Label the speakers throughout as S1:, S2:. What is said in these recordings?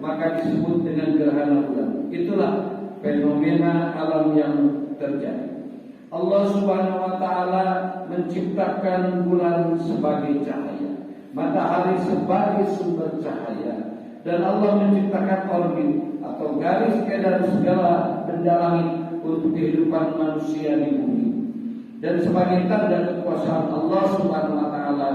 S1: maka disebut dengan gerhana bulan. Itulah fenomena alam yang terjadi. Allah Subhanahu wa taala menciptakan bulan sebagai cahaya, matahari sebagai sumber cahaya, dan Allah menciptakan orbit atau garis edar segala benda langit untuk kehidupan manusia di bumi, dan sebagai tanda kekuasaan Allah Subhanahu wa taala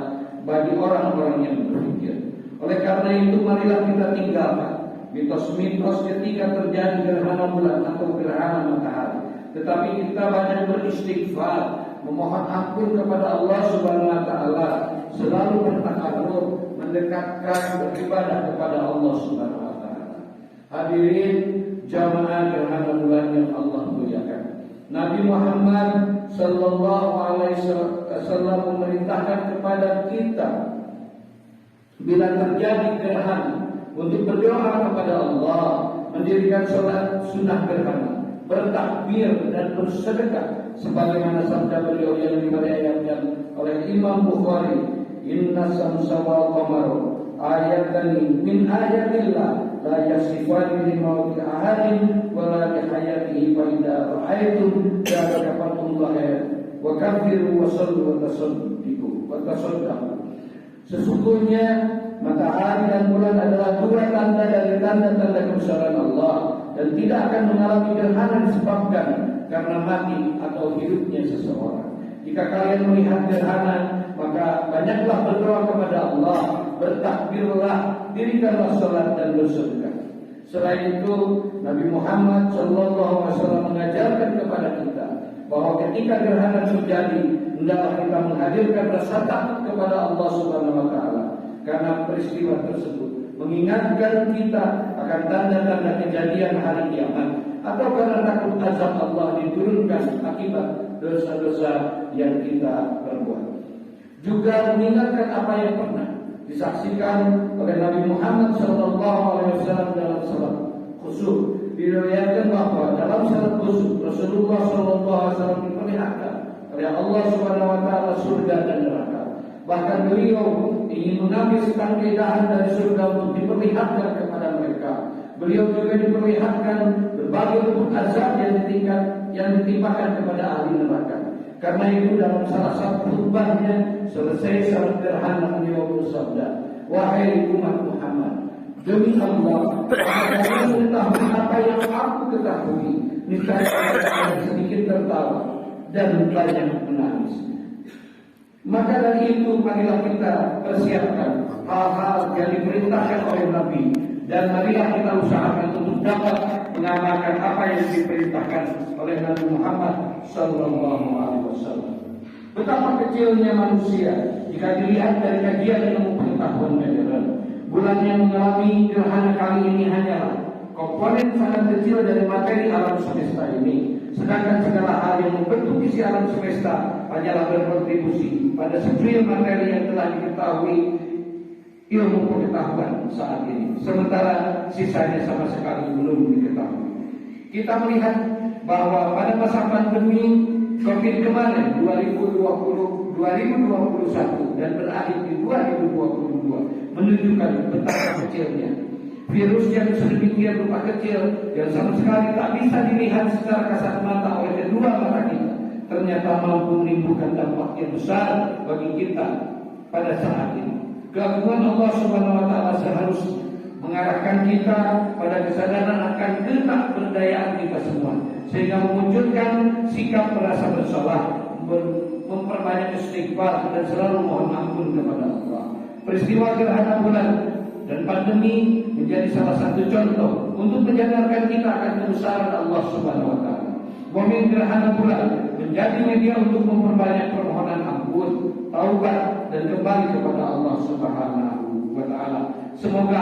S1: bagi orang-orang yang berpikir. Oleh karena itu, marilah kita tinggalkan mitos-mitos ketika terjadi gerhana bulan atau gerhana matahari, tetapi kita banyak beristighfar, memohon ampun kepada Allah Subhanahu wa taala, selalu bertakarrub, mendekatkan beribadah kepada Allah Subhanahu wa taala. Hadirin jamaah gerhana bulan yang Allah muliakan, Nabi Muhammad sallallahu alaihi wasallam memerintahkan kepada kita bila terjadi gerhana untuk berdoa kepada Allah, mendirikan sholat sunnah gerhana, bertakbir dan bersedekah, sebagaimana sabda beliau yang diriwayatkan oleh Imam Bukhari, inna samsa wal qamaru ayatan min ayatillah la yasifani li mauti ahadin wa la li hayatihi fa idza ra'aytum dzalika wa kafiru wa sallu wa tasaddaqu. Sesungguhnya matahari dan bulan adalah dua tanda dari tanda-tanda kebesaran Allah, dan tidak akan mengalami gerhana disebabkan karena mati atau hidupnya seseorang. Jika kalian melihat gerhana, maka banyaklah berdoa kepada Allah, bertakbirlah, dirikanlah salat dan bersedekah. Selain itu, Nabi Muhammad SAW mengajarkan kepada kita bahwa ketika gerhana terjadi, hendaklah kita menghadirkan rasa takut kepada Allah Subhanahu wa taala, karena peristiwa tersebut mengingatkan kita akan tanda-tanda kejadian hari kiamat, atau karena takut azab Allah diturunkan akibat dosa-dosa yang kita perbuat. Juga mengingatkan apa yang pernah disaksikan oleh Nabi Muhammad SAW dalam salat khusyuk. Diriwayatkan bahwa dalam salat khusyuk Rasulullah SAW diperlihatkan oleh Allah Subhanahu wa taala surga dan neraka. Bahkan beliau ingin mengambil tentang keindahan dari surga untuk diperlihatkan kepada mereka. Beliau juga diperlihatkan berbagai bentuk azab yang ditimpakan kepada ahli neraka. Karena itu dalam salah satu khutbahnya selesai salat gerhana, beliau bersabda, wahai umat Muhammad, demi Allah, kalian mengetahui apa yang aku ketahui, niscaya kalian sedikit tertawa dan banyak menangis. Maka dari itu, marilah kita persiapkan hal-hal yang diperintahkan oleh Nabi, dan marilah kita usahakan untuk dapat mengamalkan apa yang diperintahkan oleh Nabi Muhammad SAW. Betapa kecilnya manusia jika dilihat dari kajian ilmu pengetahuan modern. Bulan yang mengalami gerhana kali ini hanyalah komponen sangat kecil dari materi alam semesta ini. Sedangkan segala hal yang membentuk isi alam semesta hanyalah berkontribusi pada secuil materi yang telah diketahui ilmu pengetahuan saat ini, sementara sisanya sama sekali belum diketahui. Kita melihat bahwa pada masa pandemi COVID kemarin 2021 dan berakhir di 2022 menunjukkan betapa kecilnya virus yang sedemikian rupa kecil yang sama sekali tak bisa dilihat secara kasat mata oleh kedua mata kita, ternyata mampu menimbulkan dampak yang besar bagi kita pada saat ini. Keagungan Allah Subhanahu wa taala seharusnya mengarahkan kita pada kesadaran akan ketidakberdayaan kita semua, sehingga memunculkan sikap merasa bersalah, memperbanyak istighfar dan selalu mohon ampun kepada Allah. Peristiwa gerhana bulan dan pandemi menjadi salah satu contoh untuk menyadarkan kita akan kebesaran Allah Subhanahu wa taala. Momen gerhana bulan menjadi media untuk memperbanyak permohonan ampun, taubat dan kembali kepada Allah Subhanahu wa taala. Semoga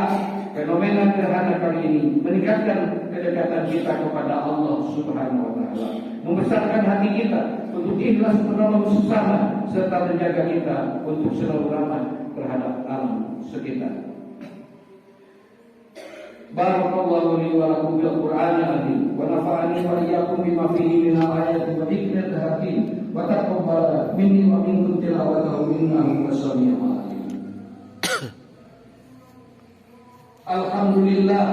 S1: fenomena gerhana kali ini meningkatkan kedekatan kita kepada Allah Subhanahu wa taala, membesarkan hati kita untuk ikhlas menolong sesama, serta menjaga kita untuk selalu ramah terhadap alam sekitar. Barakallahu li wa lakum bil Qur'anil azim wa nafa'ani wa iyyakum bima fihi min al-ayati wa dhikril hakim wa taqabbal minni wa minkum tilawatahu innahu was-sami'ul 'alim. Alhamdulillah,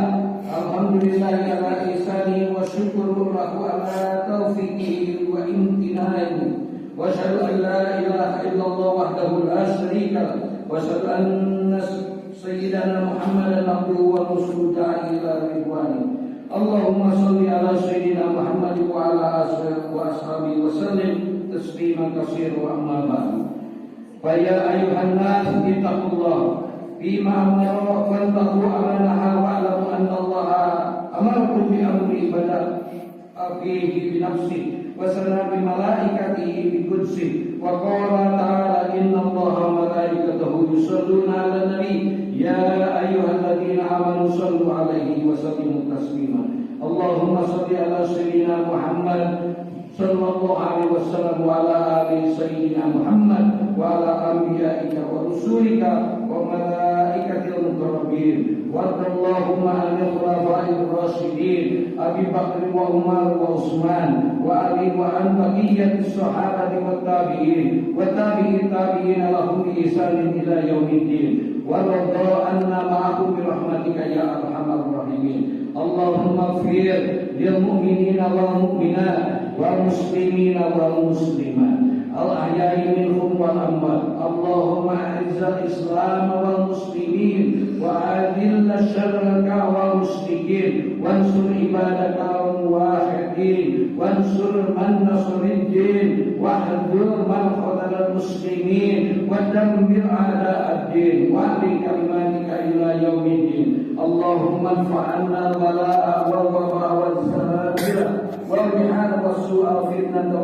S1: alhamdulillah ala ihsani wa syukur lahu ala taufiqihi wa imtinani. Wa asyhadu an la ilaha illallah wahdahu la syarika lahu wa asyhadu anna sayyidana Muhammadan abduhu wa rasuluhu ila ridwani. Allahumma shalli ala sayyidina Muhammad wa ala alihi wa ashabihi wa sallim tasliman katsiran wa amma ba'du. Fa ya ayyuhan nas ittaqullah bima amara wa taqu amanaha wa alamu anna Allah amarakum bi amri ibadah fihi bi nafsi wa sana bi malaikatihi bi qudsi wa qala ta'ala inna Allaha wa malaikatahu yusholluna 'alan nabi ya ayyuhalladzina amanu shallu 'alaihi wa sallimu taslima. Allahumma shalli ala sayyidina Muhammad sallallahu alaihi wasallam wa ala ali sayyidina Muhammad wa ala anbiya'ika wa rusulika wa malaikatil muqarrabin wa Allahumma anil khulafa'ir rasyidin Abi Bakr wa Umar wa Utsman wa Ali wa an baqiyatis sahabati wat tabi'in wa tabi'it tabi'in lahum bi ihsanin ila yaumiddin wa radha anna ma'ahum bi rahmatika ya arhamar rahimin. Allahumma ighfir lil mu'minina wal mu'minat wal muslimina wal muslimat al ahya'i minhum wal amwat. Allahumma a'izzal islam wal muslimin wa adhilla syarraka wal musyrikin wansur ibadaka wal muwahhidin wansur man nasrid din wahdur man khadal muslimin wa dammir a'da'ad din wa li kalimatika ila yaumiddin. Allahumma anfa'na al-bala'a wal waba'a wal sabira wal mihana was su'a fitnata